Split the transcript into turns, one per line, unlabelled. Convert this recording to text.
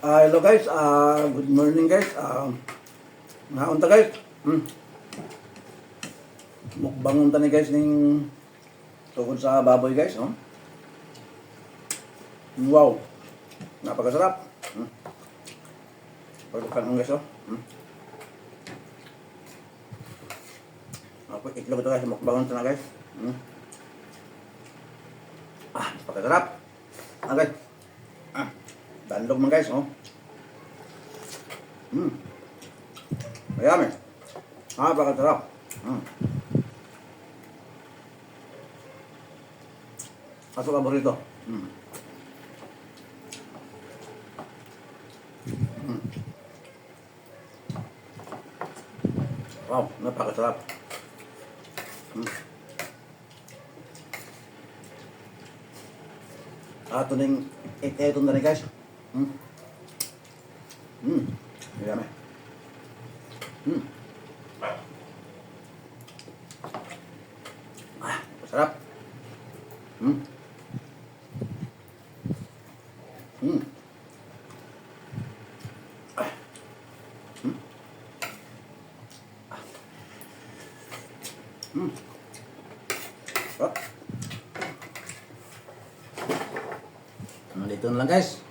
Hello guys, good morning guys. Naunta guys. Mukbang unta ni guys ning tungkol sa baboy guys, oh. Wow. Napakasarap. Pagkakan mo guys, oh. Ako itlog ito guys, mukbang unta na guys. Napakasarap. Guys. Dandog man guys, oh. Mayami. Napakasarap. Aso paborito. Wow, napakasarap. Ato ning ito na rin guys. Mayami. Sarap. Dito na lang guys.